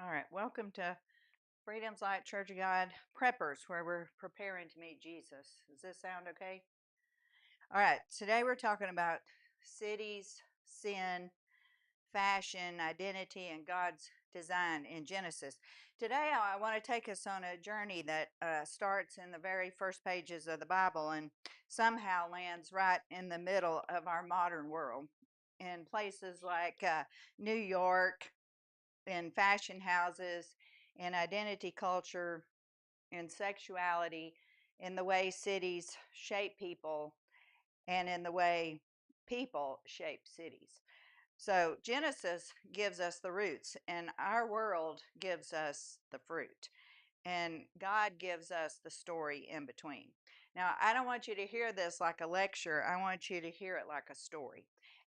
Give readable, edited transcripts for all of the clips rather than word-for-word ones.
All right, welcome to Freedom's Light Church of God Preppers, where we're preparing to meet Jesus. Does this sound okay? All right, today we're talking about cities, sin, fashion, identity, and God's design in Genesis. Today I want to take us on a journey that starts in the very first pages of the Bible and somehow lands right in the middle of our modern world in places like New York, in fashion houses, in identity culture, in sexuality, in the way cities shape people, and in the way people shape cities. So Genesis gives us the roots, and our world gives us the fruit. And God gives us the story in between. Now, I don't want you to hear this like a lecture. I want you to hear it like a story.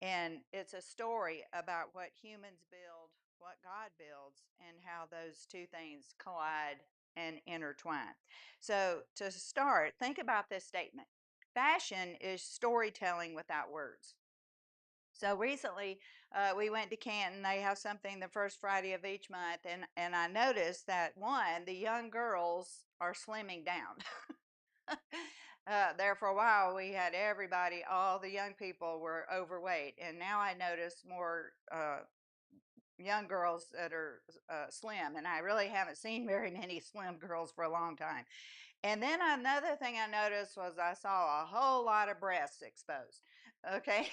And it's a story about what humans build, what God builds, and how those two things collide and intertwine. So, to start, think about this statement: fashion is storytelling without words. So recently, we went to Canton. They have something the first Friday of each month, and I noticed that one, the young girls are slimming down. There for a while, we had everybody, all the young people were overweight, and now I notice more young girls that are slim, and I really haven't seen very many slim girls for a long time. And then another thing I noticed was I saw a whole lot of breasts exposed. Okay,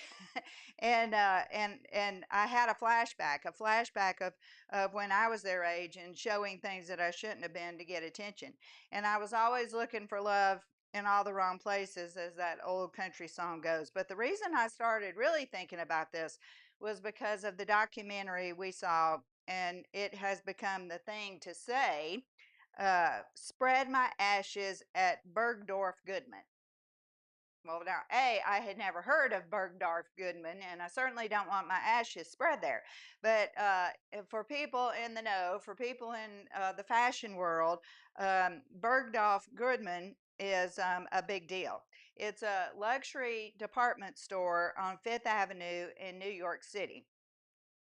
and I had a flashback of when I was their age and showing things that I shouldn't have been to get attention. And I was always looking for love in all the wrong places, as that old country song goes. But the reason I started really thinking about this was because of the documentary we saw, and it has become the thing to say, spread my ashes at Bergdorf Goodman. Well, now, I had never heard of Bergdorf Goodman, and I certainly don't want my ashes spread there. But for people in the know, for people in the fashion world, Bergdorf Goodman is a big deal. It's a luxury department store on Fifth Avenue in New York City,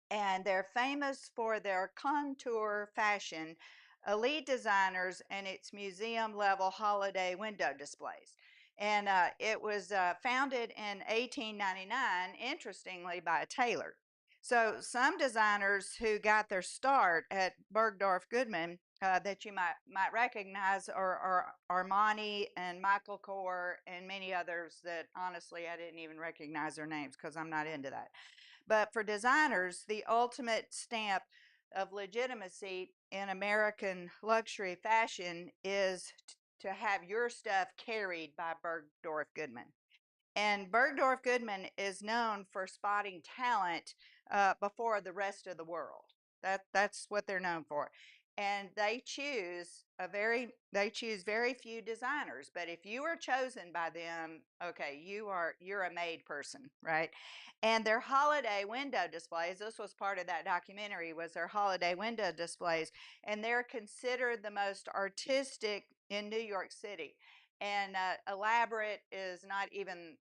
and they're famous for their contour fashion, elite designers, and its museum level holiday window displays. And it was founded in 1899, interestingly, by a tailor. So some designers who got their start at Bergdorf Goodman that you might recognize are Armani and Michael Kors and many others that honestly I didn't even recognize their names because I'm not into that. But for designers, the ultimate stamp of legitimacy in American luxury fashion is to have your stuff carried by Bergdorf Goodman. And Bergdorf Goodman is known for spotting talent before the rest of the world. That's what they're known for. And they choose very few designers. But if you are chosen by them, okay, you're a made person, right? And their holiday window displays, this was part of that documentary, was their holiday window displays, and they're considered the most artistic in New York City. And elaborate is not even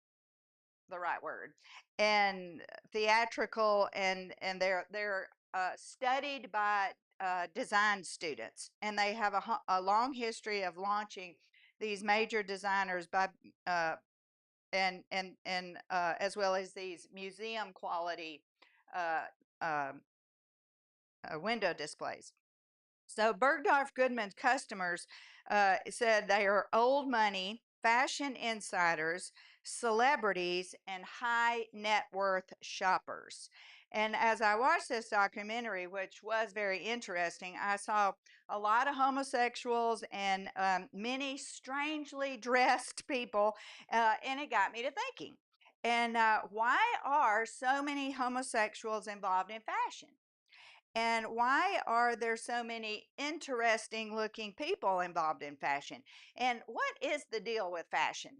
the right word, and theatrical, and they're studied by design students, and they have a long history of launching these major designers by uh, and as well as these museum quality uh, um, window displays. So Bergdorf Goodman's customers said they are old money, fashion insiders, celebrities, and high net worth shoppers. And as I watched this documentary, which was very interesting, I saw a lot of homosexuals and many strangely dressed people, and it got me to thinking. And why are so many homosexuals involved in fashion? And why are there so many interesting looking people involved in fashion? And what is the deal with fashion?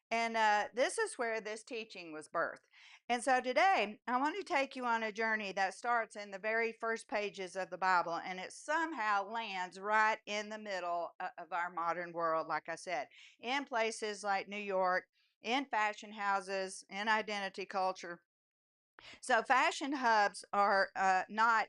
And this is where this teaching was birthed. And so today, I want to take you on a journey that starts in the very first pages of the Bible, and it somehow lands right in the middle of our modern world, like I said, in places like New York, in fashion houses, in identity culture. So fashion hubs are not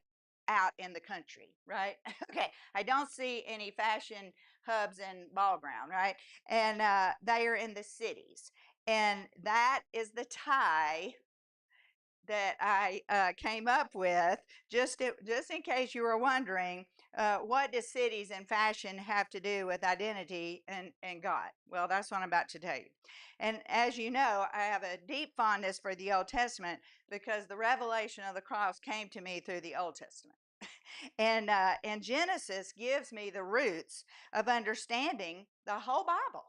out in the country, right? Okay, I don't see any fashion hubs and ball ground, right? And they are in the cities. And that is the tie that I came up with, just in case you were wondering, what does cities and fashion have to do with identity and God? Well, that's what I'm about to tell you. And as you know, I have a deep fondness for the Old Testament because the revelation of the cross came to me through the Old Testament. And Genesis gives me the roots of understanding the whole Bible,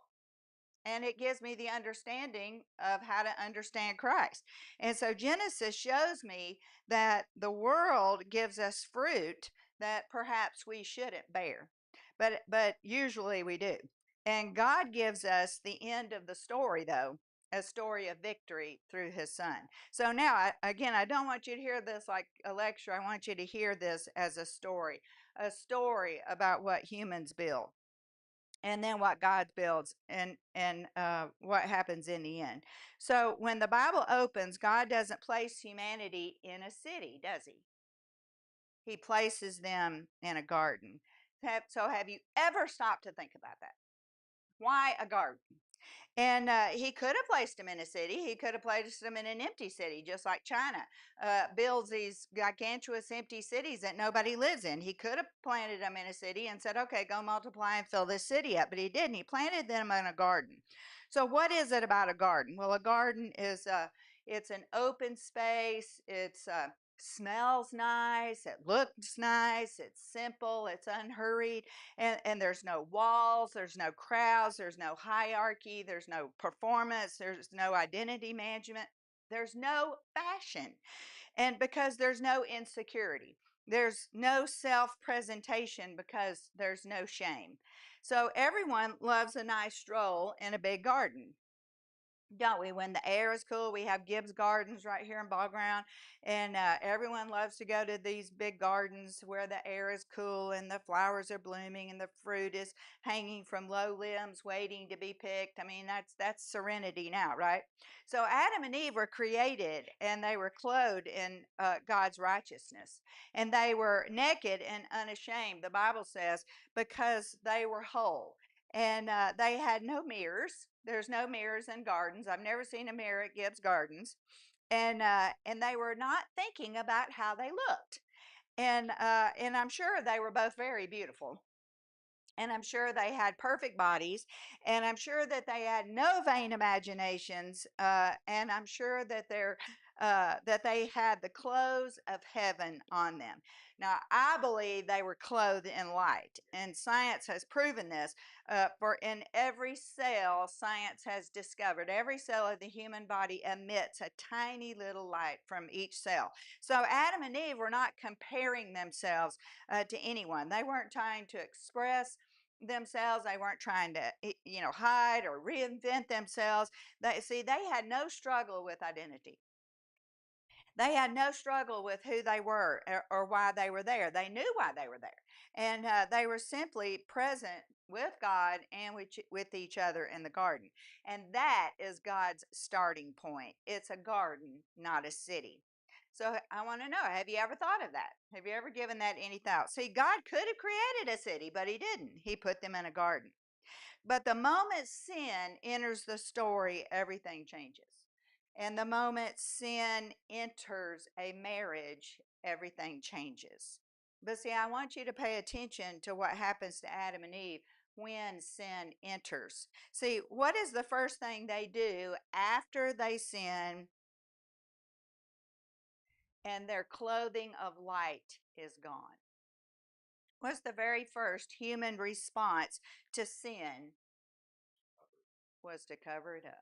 and it gives me the understanding of how to understand Christ. And so Genesis shows me that the world gives us fruit that perhaps we shouldn't bear, but usually we do. And God gives us the end of the story, though, a story of victory through his son. So now, again, I don't want you to hear this like a lecture. I want you to hear this as a story about what humans build, and then what God builds, and what happens in the end. So when the Bible opens, God doesn't place humanity in a city, does he? He places them in a garden. So have you ever stopped to think about that? Why a garden? And he could have placed them in a city. He could have placed them in an empty city, just like China builds these gigantuous empty cities that nobody lives in. He could have planted them in a city and said, okay, go multiply and fill this city up. But he didn't. He planted them in a garden. So what is it about a garden? Well, a garden is it's an open space. It's smells nice. It looks nice. It's simple. It's unhurried, and there's no walls, there's no crowds, there's no hierarchy, there's no performance, there's no identity management, there's no fashion, and because there's no insecurity, there's no self-presentation because there's no shame. So everyone loves a nice stroll in a big garden, don't we? When the air is cool, we have Gibbs Gardens right here in Ball Ground, and everyone loves to go to these big gardens where the air is cool and the flowers are blooming and the fruit is hanging from low limbs, waiting to be picked. I mean, that's serenity now, right? So Adam and Eve were created, and they were clothed in God's righteousness, and they were naked and unashamed. The Bible says because they were whole, and they had no mirrors. There's no mirrors in gardens. I've never seen a mirror at Gibbs Gardens, and they were not thinking about how they looked, and I'm sure they were both very beautiful. And I'm sure they had perfect bodies, and I'm sure that they had no vain imaginations, and I'm sure that that they had the clothes of heaven on them. Now, I believe they were clothed in light, and science has proven this. For in every cell, science has discovered every cell of the human body emits a tiny little light from each cell. So Adam and Eve were not comparing themselves to anyone. They weren't trying to express themselves. They weren't trying to hide or reinvent themselves. They had no struggle with identity. They had no struggle with who they were, or why they were there. They knew why they were there, and they were simply present with God and with each other in the garden. And that is God's starting point. It's a garden, not a city. So I want to know, have you ever thought of that? Have you ever given that any thought? See, God could have created a city, but he didn't. He put them in a garden. But the moment sin enters the story, everything changes. And the moment sin enters a marriage, everything changes. But see, I want you to pay attention to what happens to Adam and Eve when sin enters. See, what is the first thing they do after they sin and their clothing of light is gone? What's the very first human response to sin? Was to cover it up.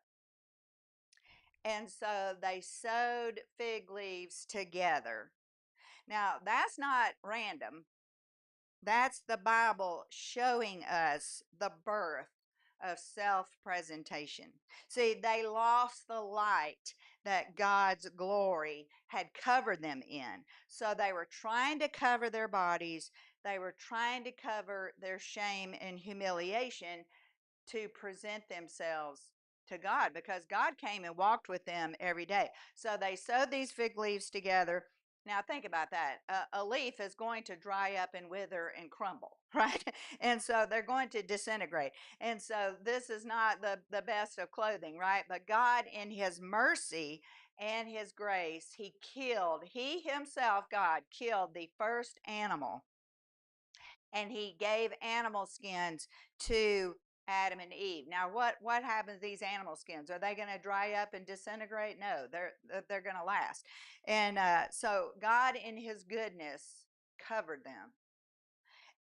And so they sewed fig leaves together. Now, that's not random. That's the Bible showing us the birth of self-presentation. See, they lost the light that God's glory had covered them in. So they were trying to cover their bodies. They were trying to cover their shame and humiliation to present themselves to God, because God came and walked with them every day. So they sewed these fig leaves together Now think about that. A leaf is going to dry up and wither and crumble, right? And so they're going to disintegrate. And so this is not the best of clothing, right? But God, in His mercy and His grace, He Himself, God, killed the first animal, and He gave animal skins to Adam and Eve. Now, what happens to these animal skins? Are they going to dry up and disintegrate? No, they're going to last. And so God, in His goodness, covered them.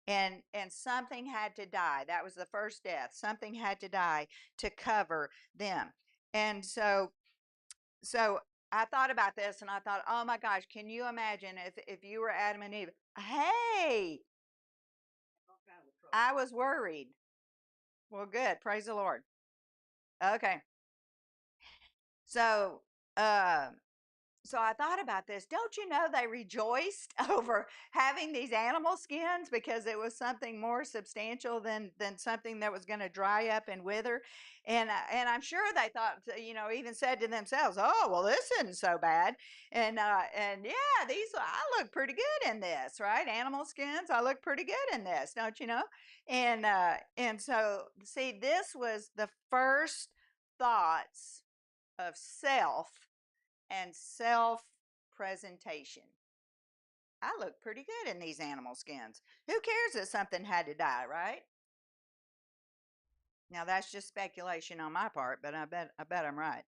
And something had to die. That was the first death. Something had to die to cover them. And so I thought about this, and I thought, oh my gosh, can you imagine if you were Adam and Eve? Hey, I was worried. Well, good. Praise the Lord. Okay. So, uh, so I thought about this. Don't you know they rejoiced over having these animal skins because it was something more substantial than something that was going to dry up and wither, and I'm sure they thought, even said to themselves, "Oh, well, this isn't so bad," and yeah, these I look pretty good in this, right? Animal skins, I look pretty good in this, don't you know? And so see, this was the first thoughts of self and self presentation. I look pretty good in these animal skins. Who cares that something had to die, right? Now that's just speculation on my part, but I bet I'm right.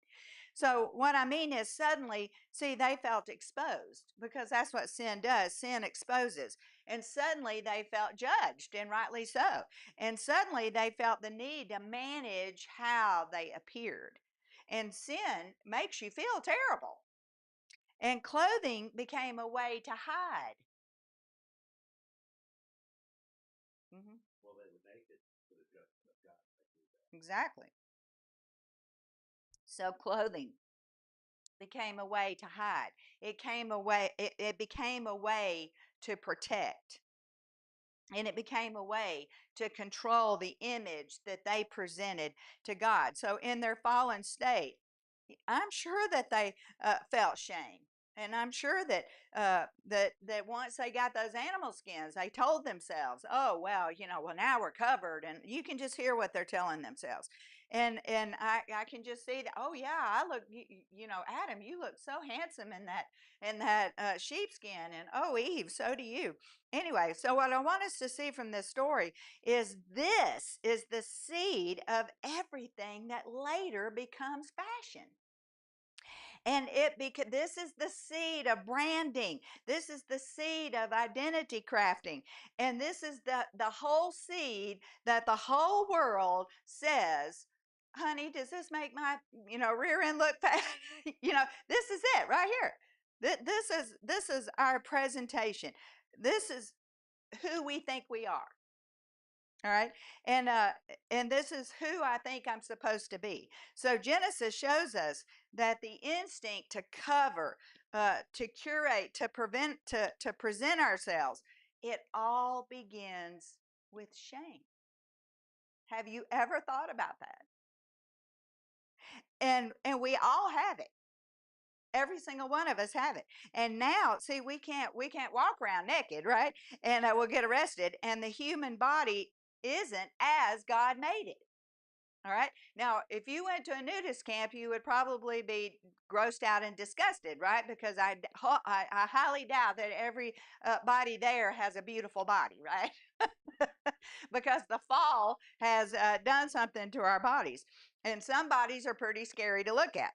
So what I mean is suddenly, see, they felt exposed because that's what sin does. Sin exposes. And suddenly they felt judged, and rightly so. And suddenly they felt the need to manage how they appeared. And sin makes you feel terrible. And clothing became a way to hide. Hmm. Exactly. So clothing became a way to hide. It became a way to protect. And it became a way to control the image that they presented to God. So in their fallen state, I'm sure that they felt shame. And I'm sure that once they got those animal skins, they told themselves, "Oh well, well now we're covered," and you can just hear what they're telling themselves. And I can just see that. Oh yeah, I look. Adam, you look so handsome in that sheepskin, and oh Eve, so do you. Anyway, so what I want us to see from this story is this is the seed of everything that later becomes fashion. And this is the seed of branding. This is the seed of identity crafting. And this is the whole seed that the whole world says, honey, does this make my, rear end look fat? This is it right here. This is our presentation. This is who we think we are. All right. And this is who I think I'm supposed to be. So Genesis shows us that the instinct to cover, to curate, to present ourselves, it all begins with shame. Have you ever thought about that? And we all have it. Every single one of us have it. And now, see, we can't walk around naked, right? And we'll get arrested. And the human body isn't as God made it. All right. Now, if you went to a nudist camp, you would probably be grossed out and disgusted, right? Because I highly doubt that every body there has a beautiful body, right? Because the fall has done something to our bodies. And some bodies are pretty scary to look at.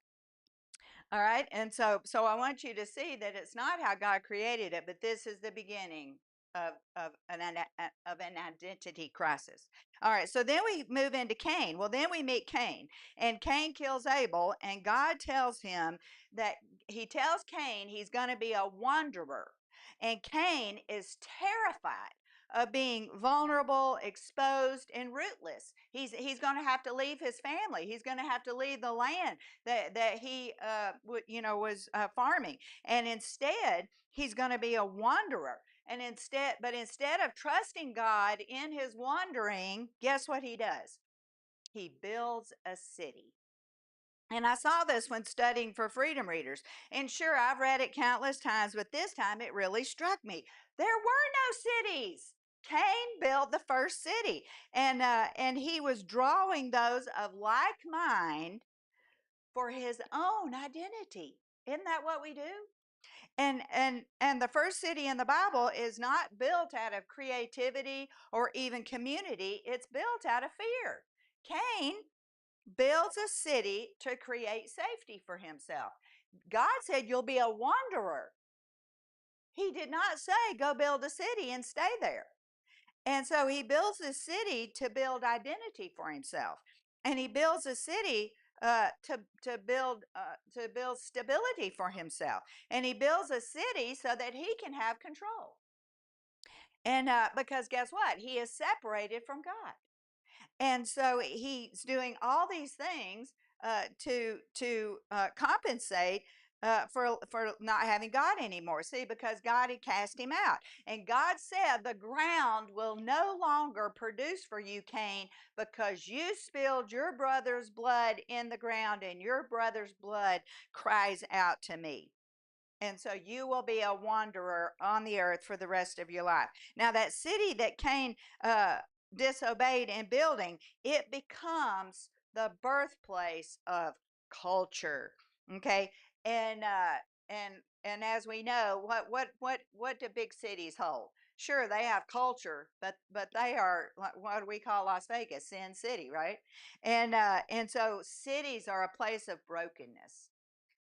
All right. And so I want you to see that it's not how God created it, but this is the beginning of an identity crisis. All right. So then we move into Cain. Well, then we meet Cain, and Cain kills Abel, and God tells him that he tells Cain he's going to be a wanderer. And Cain is terrified of being vulnerable, exposed, and rootless. He's going to have to leave his family. He's going to have to leave the land that he was farming, and instead he's going to be a wanderer. But instead of trusting God in his wandering, guess what he does? He builds a city. And I saw this when studying for Freedom Readers. And sure, I've read it countless times, but this time it really struck me. There were no cities. Cain built the first city, and he was drawing those of like mind for his own identity. Isn't that what we do? And the first city in the Bible is not built out of creativity or even community. It's built out of fear. Cain builds a city to create safety for himself. God said, "You'll be a wanderer." He did not say, "Go build a city and stay there." And so he builds a city to build identity for himself. And he builds a city to build stability for himself. And he builds a city so that he can have control. And because guess what? He is separated from God. And so he's doing all these things to compensate for not having God anymore. See, because God had cast him out, and God said, "The ground will no longer produce for you, Cain, because you spilled your brother's blood in the ground, and your brother's blood cries out to me." And so you will be a wanderer on the earth for the rest of your life. Now, that city that Cain disobeyed in building, it becomes the birthplace of culture. Okay, and and as we know, what do big cities hold? Sure, they have culture, but they are what do we call Las Vegas, Sin City, right? And so cities are a place of brokenness.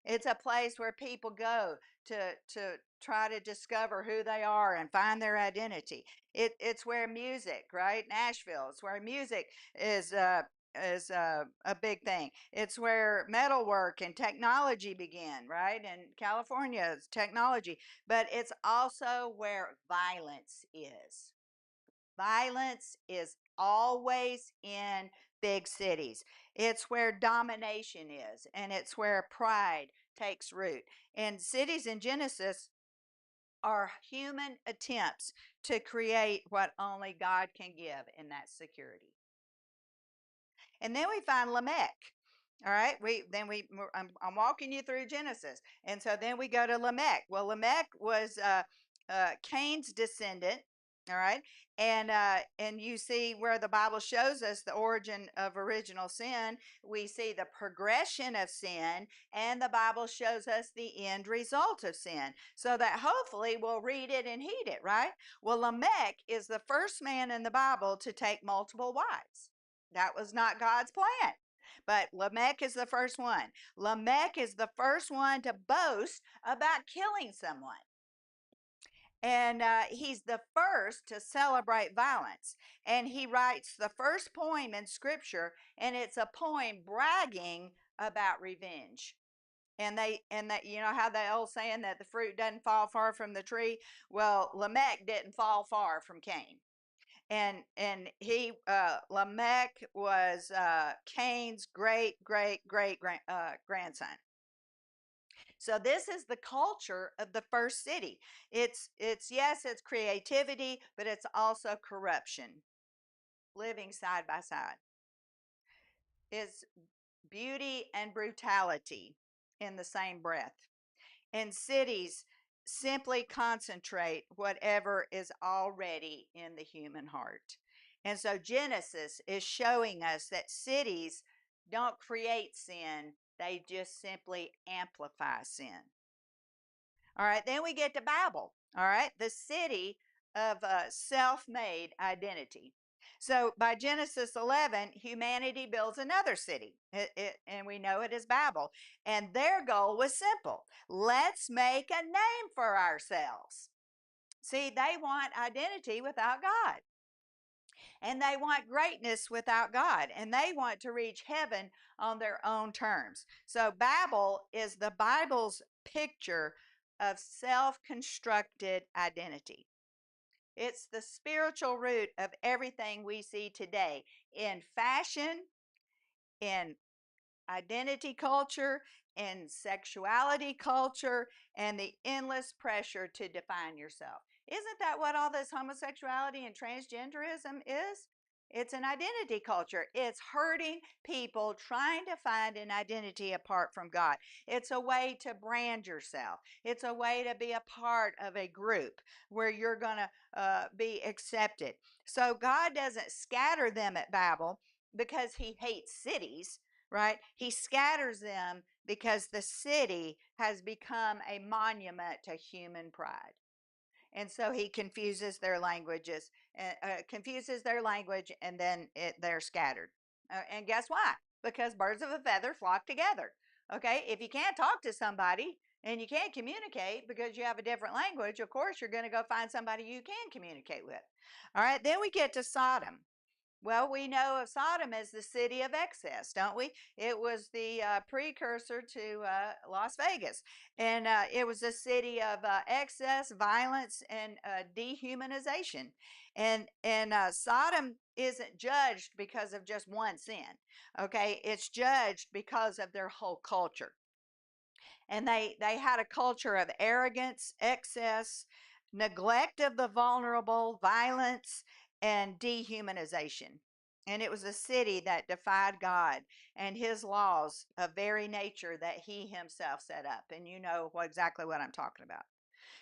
It's a place where people go to try to discover who they are and find their identity. It's where music, right? Nashville. It's where music is a big thing. It's where metalwork and technology begin, right? And California is technology, but it's also where violence is. Violence is always in big cities. It's where domination is, and it's where pride takes root. And cities in Genesis are human attempts to create what only God can give in that security. And then we find Lamech. All right, I'm walking you through Genesis, and so then we go to Lamech. Well, Lamech was Cain's descendant. All right, and you see where the Bible shows us the origin of original sin. We see the progression of sin, and the Bible shows us the end result of sin, so that hopefully we'll read it and heed it. Right. Well, Lamech is the first man in the Bible to take multiple wives. That was not God's plan. But Lamech is the first one. Lamech is the first one to boast about killing someone. And he's the first to celebrate violence. And he writes the first poem in Scripture, and it's a poem bragging about revenge. And that you know how the old saying that the fruit doesn't fall far from the tree. Well, Lamech didn't fall far from Cain. And he Lamech was Cain's great grandson. So this is the culture of the first city. It's yes, it's creativity, but it's also corruption living side by side. It's beauty and brutality in the same breath. And cities simply concentrate whatever is already in the human heart. And so Genesis is showing us that cities don't create sin, they just simply amplify sin. All right, then we get to Babel. All right, the city of self made identity. So by Genesis 11, humanity builds another city, and we know it as Babel. And their goal was simple: let's make a name for ourselves. See, they want identity without God, and they want greatness without God, and they want to reach heaven on their own terms. So Babel is the Bible's picture of self constructed identity. It's the spiritual root of everything we see today in fashion, in identity culture, in sexuality culture, and the endless pressure to define yourself. Isn't that what all this homosexuality and transgenderism is? It's an identity culture. It's hurting people trying to find an identity apart from God. It's a way to brand yourself. It's a way to be a part of a group where you're going to be accepted. So God doesn't scatter them at Babel because he hates cities, right? He scatters them because the city has become a monument to human pride. And so he confuses their language, and then they're scattered. And guess why? Because birds of a feather flock together. Okay, if you can't talk to somebody and you can't communicate because you have a different language, of course you're going to go find somebody you can communicate with. All right, then we get to Sodom. Well, we know of Sodom as the city of excess, don't we? It was the precursor to Las Vegas. And it was a city of excess, violence, and dehumanization. And Sodom isn't judged because of just one sin, okay? It's judged because of their whole culture. And they had a culture of arrogance, excess, neglect of the vulnerable, violence, and dehumanization. And it was a city that defied God and his laws of very nature that he himself set up. And you know exactly what I'm talking about.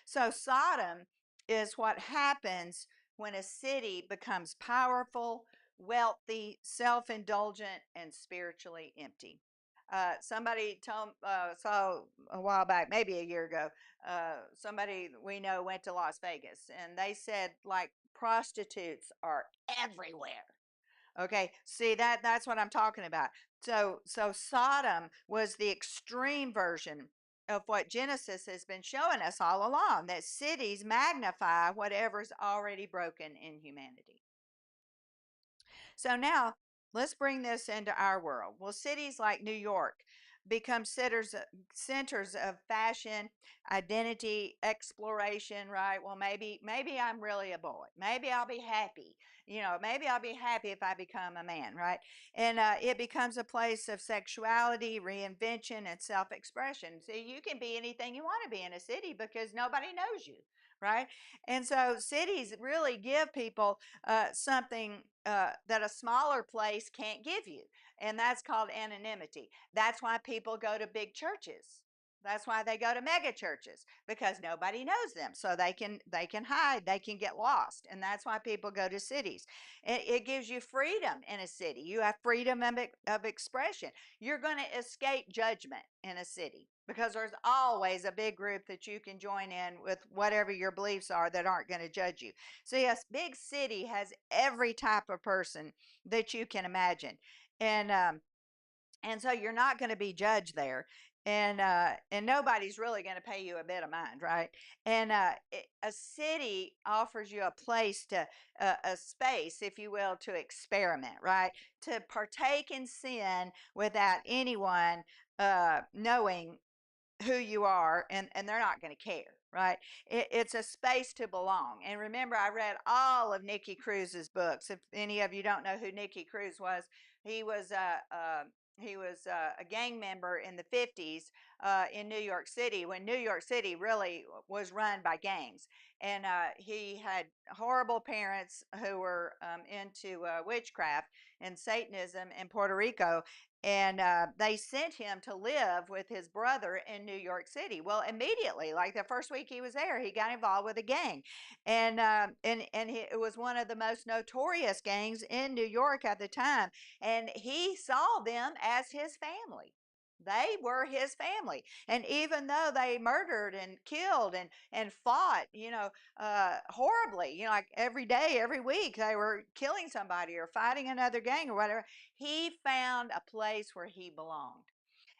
So Sodom is what happens when a city becomes powerful, wealthy, self-indulgent, and spiritually empty. Somebody saw a while back, maybe a year ago, somebody we know went to Las Vegas, and they said like prostitutes are everywhere. Okay, see that's what I'm talking about. So Sodom was the extreme version of what Genesis has been showing us all along, that cities magnify whatever's already broken in humanity. So now let's bring this into our world. Well, cities like New York become centers of fashion, identity, exploration, right? Well, maybe I'm really a boy. Maybe I'll be happy. Maybe I'll be happy if I become a man, right? And it becomes a place of sexuality, reinvention, and self-expression. So you can be anything you want to be in a city because nobody knows you, right? And so cities really give people something that a smaller place can't give you, and that's called anonymity. That's why people go to big churches. That's why they go to mega churches, because nobody knows them, so they can hide, they can get lost, and that's why people go to cities. It gives you freedom in a city. You have freedom of expression. You're going to escape judgment in a city because there's always a big group that you can join in with whatever your beliefs are that aren't going to judge you. See, a big city has every type of person that you can imagine, and so you're not going to be judged there, and nobody's really going to pay you a bit of mind, right? And a city offers you a place a space, if you will, to experiment, right? To partake in sin without anyone knowing who you are, and they're not going to care, right? It's a space to belong. And remember, I read all of Nikki Cruz's books. If any of you don't know who Nikki Cruz was, he was a gang member in the 50s in New York City, when New York City really was run by gangs. And he had horrible parents who were into witchcraft and Satanism in Puerto Rico, and they sent him to live with his brother in New York City. Well, immediately, like the first week he was there, he got involved with a gang, and it was one of the most notorious gangs in New York at the time, and he saw them as his family. They were his family. And even though they murdered and killed and fought, horribly, like every day, every week, they were killing somebody or fighting another gang or whatever, he found a place where he belonged.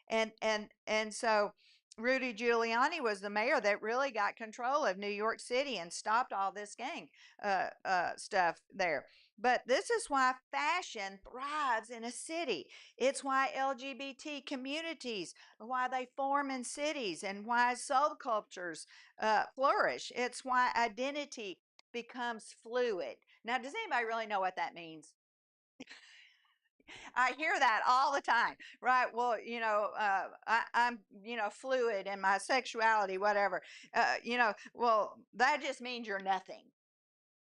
And so Rudy Giuliani was the mayor that really got control of New York City and stopped all this gang stuff there. But this is why fashion thrives in a city. It's why LGBT communities, why they form in cities, and why subcultures flourish. It's why identity becomes fluid. Now, does anybody really know what that means? I hear that all the time, right? Well, I'm, fluid in my sexuality, whatever. Well, that just means you're nothing.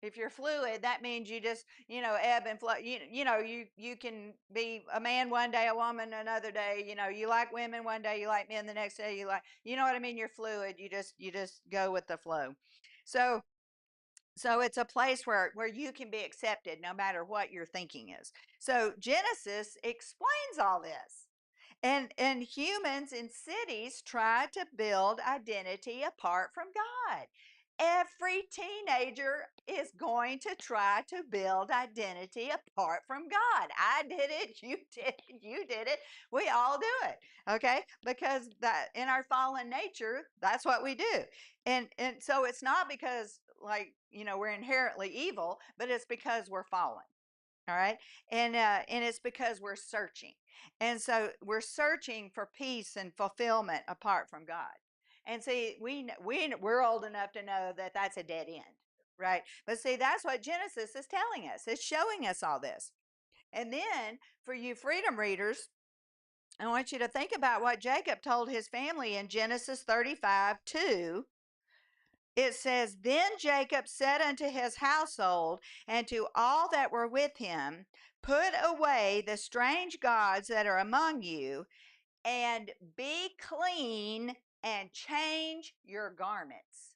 If you're fluid, that means you just, ebb and flow. You can be a man one day, a woman another day. You like women one day, you like men the next day. You know what I mean? You're fluid. You just go with the flow. So so it's a place where you can be accepted no matter what your thinking is. So Genesis explains all this. And humans in cities try to build identity apart from God. Every teenager is going to try to build identity apart from God. I did it, you did it, you did it. We all do it. Okay? Because that in our fallen nature, that's what we do. And so it's not because like, we're inherently evil, but it's because we're fallen. All right. And it's because we're searching. And so we're searching for peace and fulfillment apart from God. And see, we're old enough to know that that's a dead end, right? But see, that's what Genesis is telling us. It's showing us all this. And then for you freedom readers, I want you to think about what Jacob told his family in Genesis 35:2. It says, Then Jacob said unto his household and to all that were with him, Put away the strange gods that are among you, and be clean and change your garments.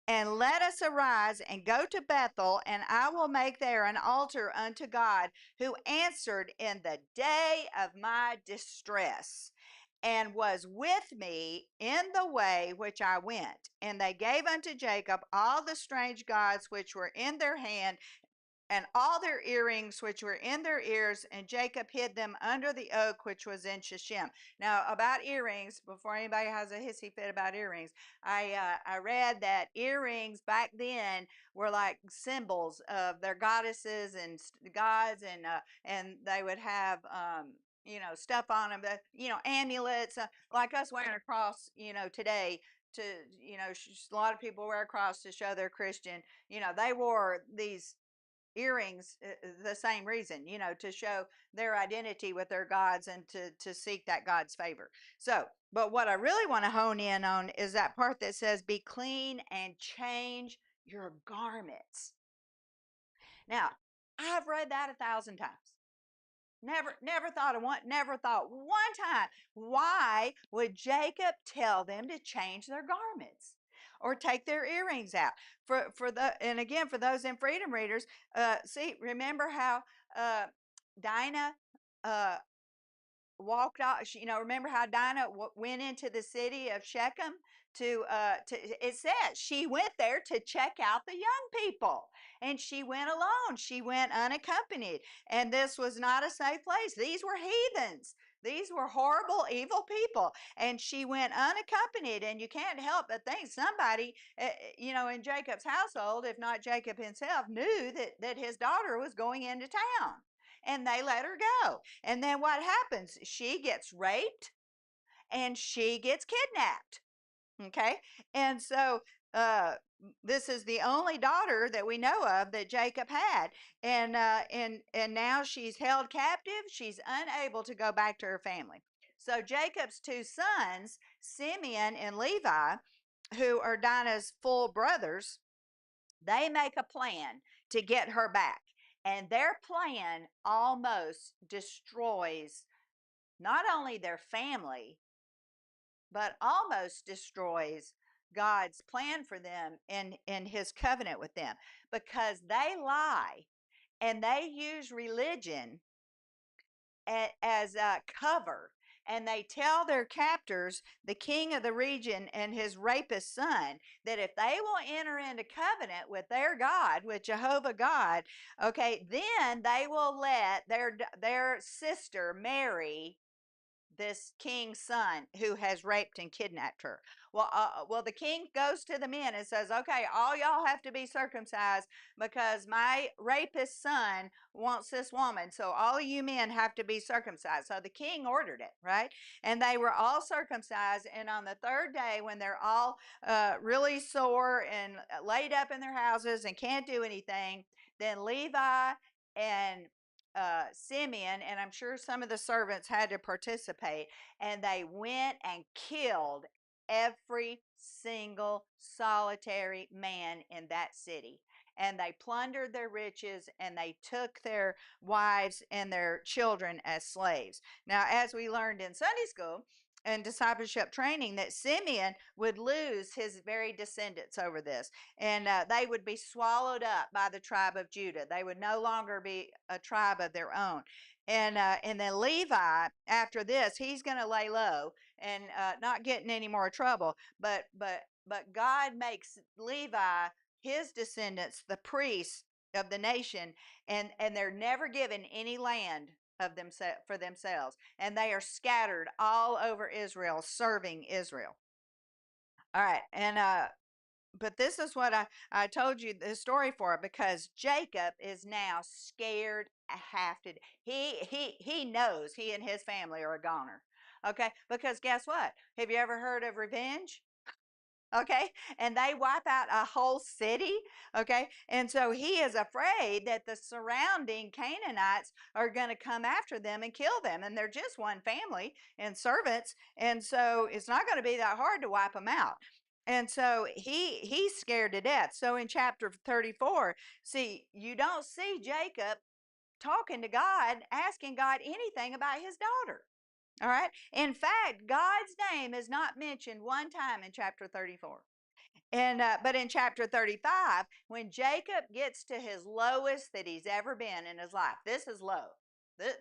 And let us arise and go to Bethel, and I will make there an altar unto God, who answered in the day of my distress, and was with me in the way which I went. And they gave unto Jacob all the strange gods which were in their hand, and all their earrings which were in their ears, and Jacob hid them under the oak which was in Shechem. Now, about earrings, before anybody has a hissy fit about earrings, I read that earrings back then were like symbols of their goddesses and gods, and they would have stuff on them, that amulets, like us wearing a cross, today. To a lot of people wear a cross to show they're Christian. They wore these earrings, the same reason, to show their identity with their gods and to seek that God's favor. So, but what I really want to hone in on is that part that says, Be clean and change your garments. Now, I've read that 1,000 times. Never thought one time, why would Jacob tell them to change their garments or take their earrings out? And again, for those in Freedom Readers, see, remember how Dinah uh, walked off, remember how Dinah went into the city of Shechem to it says she went there to check out the young people, and she went alone, she went unaccompanied, and this was not a safe place. These were heathens, these were horrible, evil people, and she went unaccompanied. And you can't help but think somebody, in Jacob's household, if not Jacob himself, knew that his daughter was going into town, and they let her go. And then what happens? She gets raped and she gets kidnapped. Okay. And so uh, this is the only daughter that we know of that Jacob had. And now she's held captive. She's unable to go back to her family. So Jacob's two sons, Simeon and Levi, who are Dinah's full brothers, they make a plan to get her back. And their plan almost destroys not only their family, but almost destroys God's plan for them in his covenant with them, because they lie and they use religion as a cover, and they tell their captors, the king of the region and his rapist son, that if they will enter into covenant with their God, with Jehovah God, okay, then they will let their sister marry this king's son who has raped and kidnapped her. Well, the king goes to the men and says, "Okay, all y'all have to be circumcised because my rapist son wants this woman. So all of you men have to be circumcised." So the king ordered it, right? And they were all circumcised. And on the third day, when they're all really sore and laid up in their houses and can't do anything, then Levi and Simeon, and I'm sure some of the servants had to participate, and they went and killed every single solitary man in that city. and they plundered their riches, and they took their wives and their children as slaves. Now, as we learned in Sunday school and discipleship training, that Simeon would lose his very descendants over this, and they would be swallowed up by the tribe of Judah. They would no longer be a tribe of their own. And then Levi, after this, he's going to lay low and not get in any more trouble. But God makes Levi, his descendants, the priests of the nation, and they're never given any land of themselves for themselves, and they are scattered all over Israel, serving Israel. All right, and but this is what I told you the story for, because Jacob is now scared half to he knows he and his family are a goner. Okay, because guess what? Have you ever heard of revenge? Okay, and they wipe out a whole city. Okay, and so he is afraid that the surrounding Canaanites are going to come after them and kill them, and they're just one family and servants, and so it's not going to be that hard to wipe them out. And so he's scared to death. So in chapter 34, see, you don't see Jacob talking to God, asking God anything about his daughter. All right. In fact, God's name is not mentioned one time in chapter 34. And but in chapter 35, when Jacob gets to his lowest that he's ever been in his life, this is low.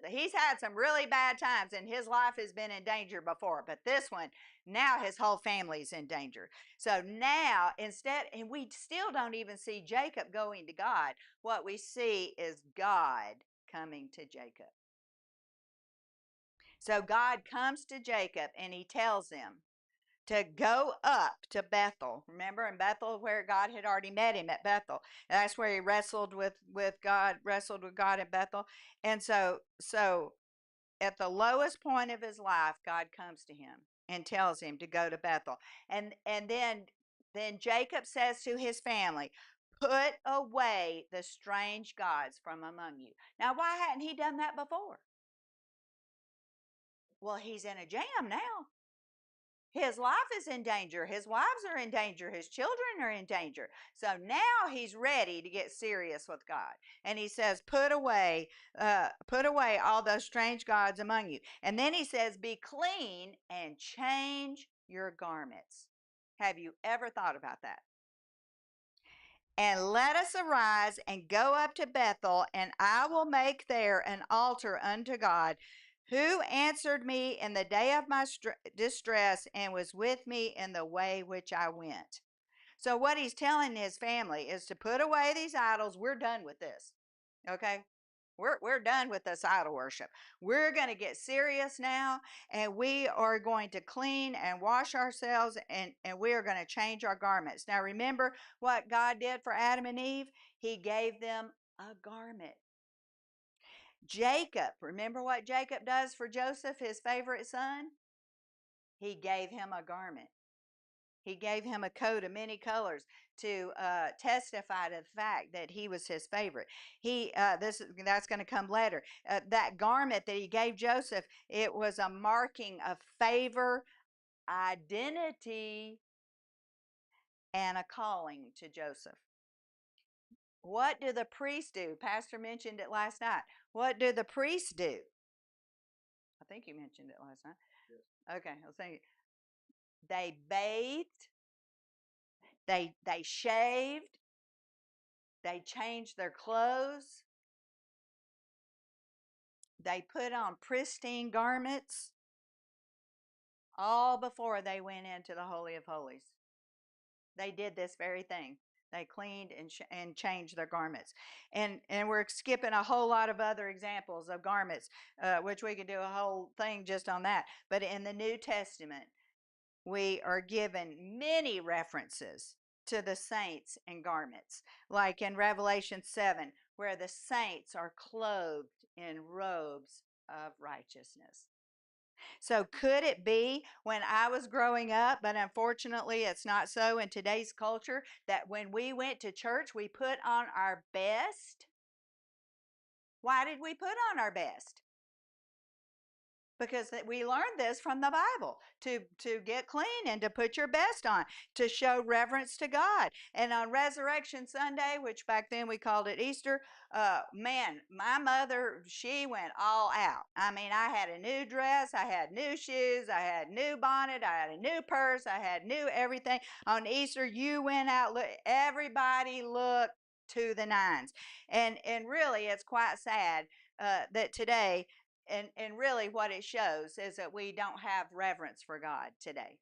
He's had some really bad times, and his life has been in danger before. But this one, now his whole family's in danger. So now, instead, and we still don't even see Jacob going to God. What we see is God coming to Jacob. So God comes to Jacob and he tells him to go up to Bethel. Remember, in Bethel, where God had already met him at Bethel. And that's where he wrestled with God, wrestled with God at Bethel. And so at the lowest point of his life, God comes to him and tells him to go to Bethel. And then Jacob says to his family, put away the strange gods from among you. Now, why hadn't he done that before? Well, he's in a jam now. His life is in danger. His wives are in danger. His children are in danger. So now he's ready to get serious with God. And he says, put away all those strange gods among you. And then he says, be clean and change your garments. Have you ever thought about that? And let us arise and go up to Bethel, and I will make there an altar unto God, who answered me in the day of my distress and was with me in the way which I went. So what he's telling his family is to put away these idols. We're done with this. Okay? We're done with this idol worship. We're going to get serious now, and we are going to clean and wash ourselves, and we are going to change our garments. Now remember what God did for Adam and Eve? He gave them a garment. Jacob, remember what Jacob does for Joseph, his favorite son? He gave him a garment. He gave him a coat of many colors to testify to the fact that he was his favorite. That's going to come later. That garment that he gave Joseph, it was a marking of favor, identity, and a calling to Joseph. What do the priests do? Pastor mentioned it last night. What do the priests do? I think you mentioned it last night. Yes. Okay, I was thinking. They bathed, they shaved, they changed their clothes, they put on pristine garments, all before they went into the Holy of Holies. They did this very thing. They cleaned and changed their garments. And we're skipping a whole lot of other examples of garments, which we could do a whole thing just on that. But in the New Testament, we are given many references to the saints and garments, like in Revelation 7, where the saints are clothed in robes of righteousness. So could it be when I was growing up, but unfortunately it's not so in today's culture, that when we went to church, we put on our best? Why did we put on our best? because we learned this from the Bible to get clean and to put your best on, to show reverence to God. And on Resurrection Sunday, which back then we called it Easter, man, my mother, she went all out. I mean, I had a new dress, I had new shoes, I had new bonnet, I had a new purse, I had new everything. On Easter, you went out, everybody looked to the nines. And really, it's quite sad that today, and really what it shows is that we don't have reverence for God today.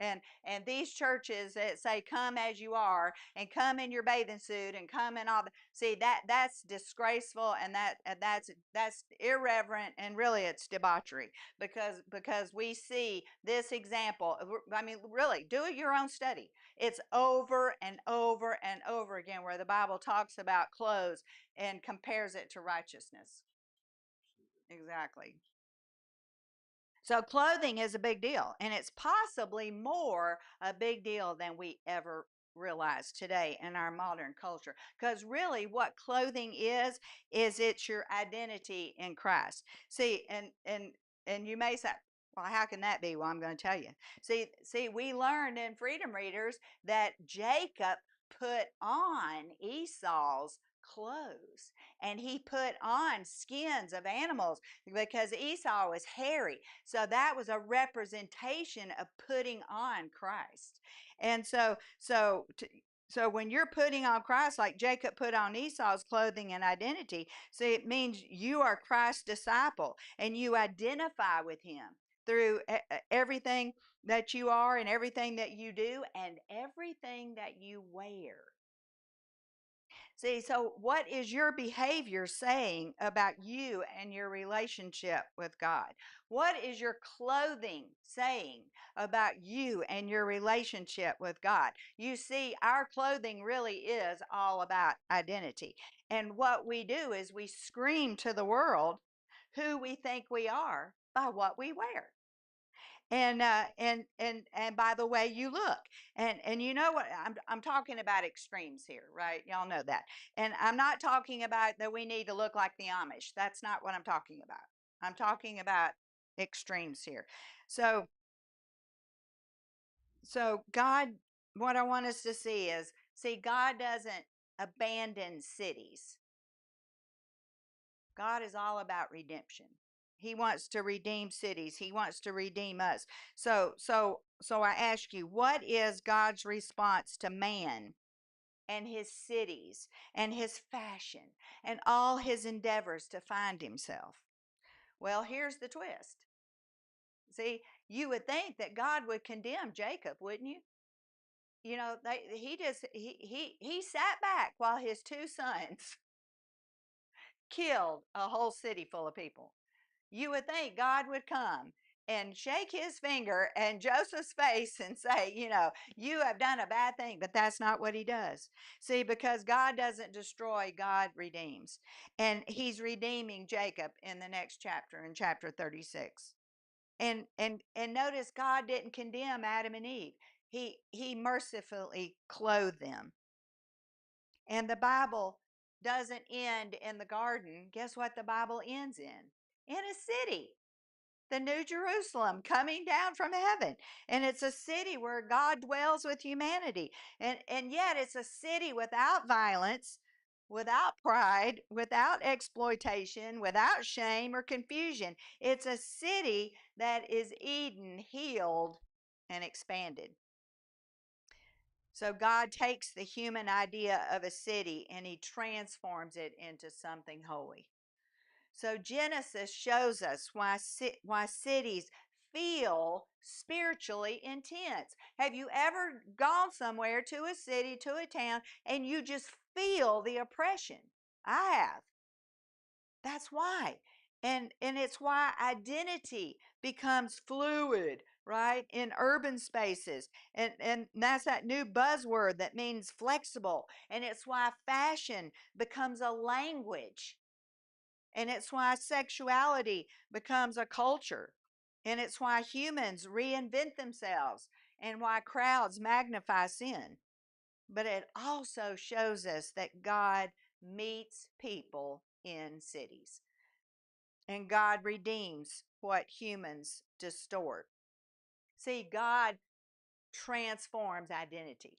And these churches that say come as you are and come in your bathing suit and come in all the, see, that's disgraceful, and that's irreverent, and really it's debauchery, because we see this example. I mean, really, do your own study. It's over and over and over again where the Bible talks about clothes and compares it to righteousness. Exactly. So clothing is a big deal, and it's possibly more a big deal than we ever realize today in our modern culture. Because really, what clothing is it's your identity in Christ. See, and you may say, well, how can that be? Well, I'm going to tell you. See, we learned in Freedom Readers that Jacob put on Esau's clothes, and he put on skins of animals because Esau was hairy. So that was a representation of putting on Christ. And so when you're putting on Christ, like Jacob put on Esau's clothing and identity, see, it means you are Christ's disciple and you identify with him through everything that you are and everything that you do and everything that you wear. See, so what is your behavior saying about you and your relationship with God? What is your clothing saying about you and your relationship with God? You see, our clothing really is all about identity. And what we do is we scream to the world who we think we are by what we wear. And by the way you look, and you know what, I'm talking about extremes here, right? Y'all know that. And I'm not talking about that we need to look like the Amish. That's not what I'm talking about. I'm talking about extremes here. So God, what I want us to see is, see, God doesn't abandon cities. God is all about redemption. He wants to redeem cities. He wants to redeem us. So I ask you, what is God's response to man and his cities and his fashion and all his endeavors to find himself? Well, here's the twist. See, you would think that God would condemn Jacob, wouldn't you? You know, he sat back while his two sons killed a whole city full of people. You would think God would come and shake his finger in Joseph's face and say, you have done a bad thing. But that's not what he does. See, because God doesn't destroy, God redeems. And he's redeeming Jacob in the next chapter, in chapter 36. And notice God didn't condemn Adam and Eve. He mercifully clothed them. And the Bible doesn't end in the garden. Guess what the Bible ends in? In a city, the New Jerusalem coming down from heaven. And it's a city where God dwells with humanity. And yet it's a city without violence, without pride, without exploitation, without shame or confusion. It's a city that is Eden, healed and expanded. So God takes the human idea of a city and he transforms it into something holy. So Genesis shows us why cities feel spiritually intense. Have you ever gone somewhere, to a city, to a town, and you just feel the oppression? I have. That's why. And it's why identity becomes fluid, right? In urban spaces. And that's that new buzzword that means flexible. And it's why fashion becomes a language. And it's why sexuality becomes a culture. And it's why humans reinvent themselves and why crowds magnify sin. But it also shows us that God meets people in cities. and God redeems what humans distort. See, God transforms identity,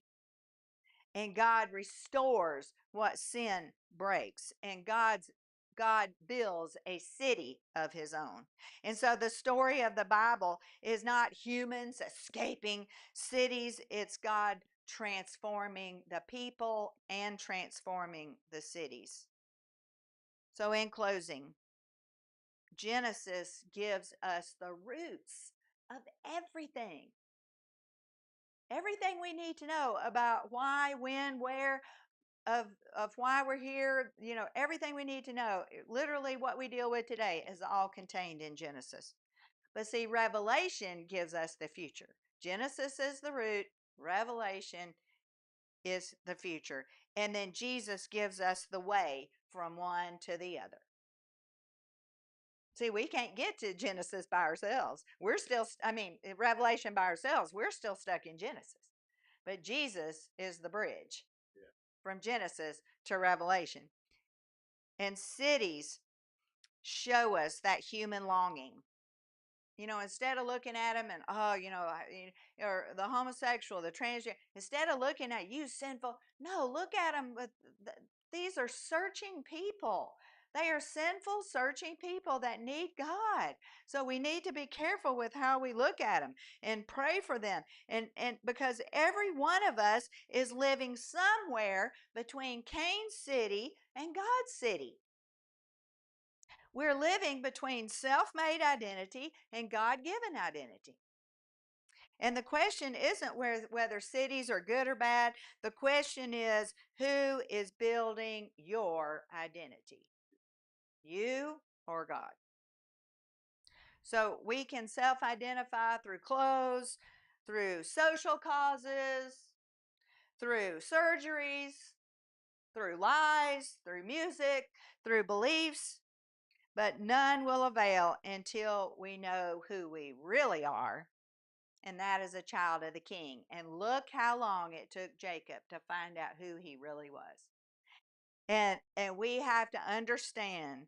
and God restores what sin breaks, and God builds a city of his own. And so the story of the Bible is not humans escaping cities, it's God transforming the people and transforming the cities. So, in closing, Genesis gives us the roots of everything. Everything we need to know about why, when, where, of why we're here, everything we need to know. Literally what we deal with today is all contained in Genesis. But see, Revelation gives us the future. Genesis is the root, Revelation is the future. And then Jesus gives us the way from one to the other. See, we can't get to Genesis by ourselves. We're still, Revelation by ourselves, we're still stuck in Genesis. But Jesus is the bridge from Genesis to Revelation. And cities show us that human longing. Instead of looking at them and, or the homosexual, the transgender, instead of looking at you sinful, no, look at them. These are searching people. They are sinful, searching people that need God. So we need to be careful with how we look at them and pray for them. And because every one of us is living somewhere between Cain City and God's city. We're living between self-made identity and God-given identity. And the question isn't whether cities are good or bad. The question is, who is building your identity? You or God? So we can self-identify through clothes, through social causes, through surgeries, through lies, through music, through beliefs. But none will avail until we know who we really are, and that is a child of the King. And look how long it took Jacob to find out who he really was. And we have to understand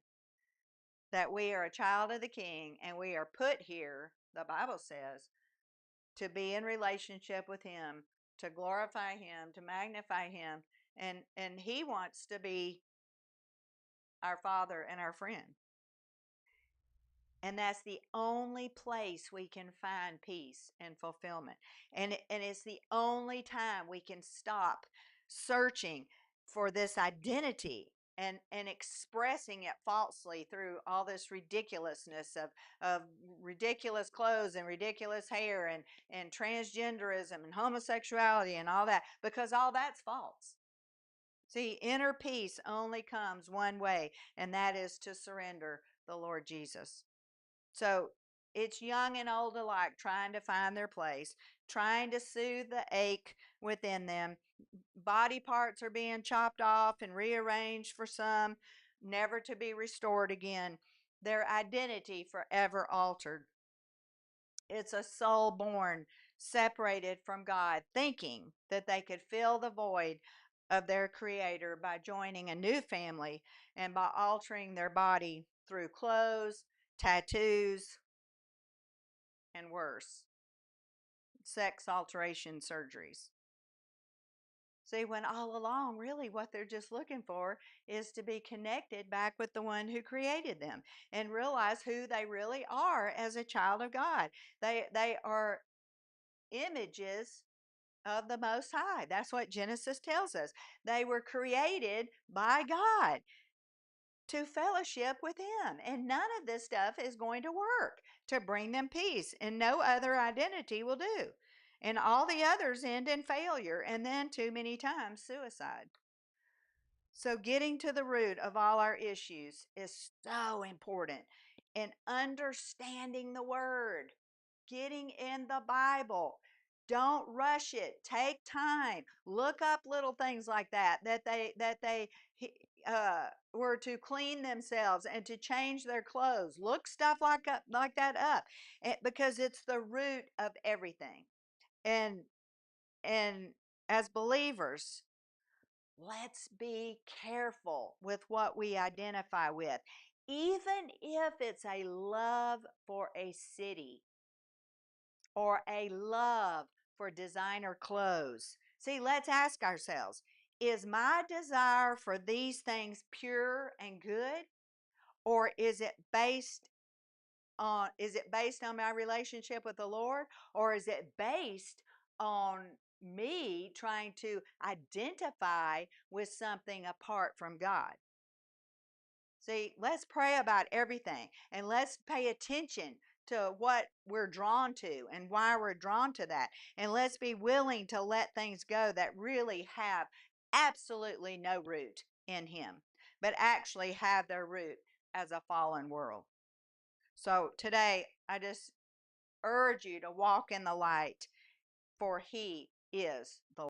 that we are a child of the King, and we are put here, the Bible says, to be in relationship with him, to glorify him, to magnify him, and he wants to be our Father and our friend. And that's the only place we can find peace and fulfillment. And it's the only time we can stop searching for this identity and expressing it falsely through all this ridiculousness of ridiculous clothes and ridiculous hair and transgenderism and homosexuality and all that, because all that's false. See, inner peace only comes one way, and that is to surrender the Lord Jesus. So it's young and old alike trying to find their place, trying to soothe the ache within them. Body parts are being chopped off and rearranged for some, never to be restored again. Their identity forever altered. It's a soul born, separated from God, thinking that they could fill the void of their Creator by joining a new family and by altering their body through clothes, tattoos, and worse, sex alteration surgeries. See, when all along, really what they're just looking for is to be connected back with the one who created them and realize who they really are as a child of God. They are images of the Most High. That's what Genesis tells us. They were created by God to fellowship with him. And none of this stuff is going to work to bring them peace, and no other identity will do. And all the others end in failure, and then too many times suicide. So getting to the root of all our issues is so important. And understanding the word, getting in the Bible. Don't rush it. Take time. Look up little things like that they were to clean themselves and to change their clothes. Look stuff like that up, because it's the root of everything. And and as believers, let's be careful with what we identify with. even if it's a love for a city or a love for designer clothes. See, let's ask ourselves, is my desire for these things pure and good, or is it based on my relationship with the Lord, or is it based on me trying to identify with something apart from God? See, let's pray about everything and let's pay attention to what we're drawn to and why we're drawn to that. And let's be willing to let things go that really have absolutely no root in Him, but actually have their root as a fallen world. So today, I just urge you to walk in the light, for He is the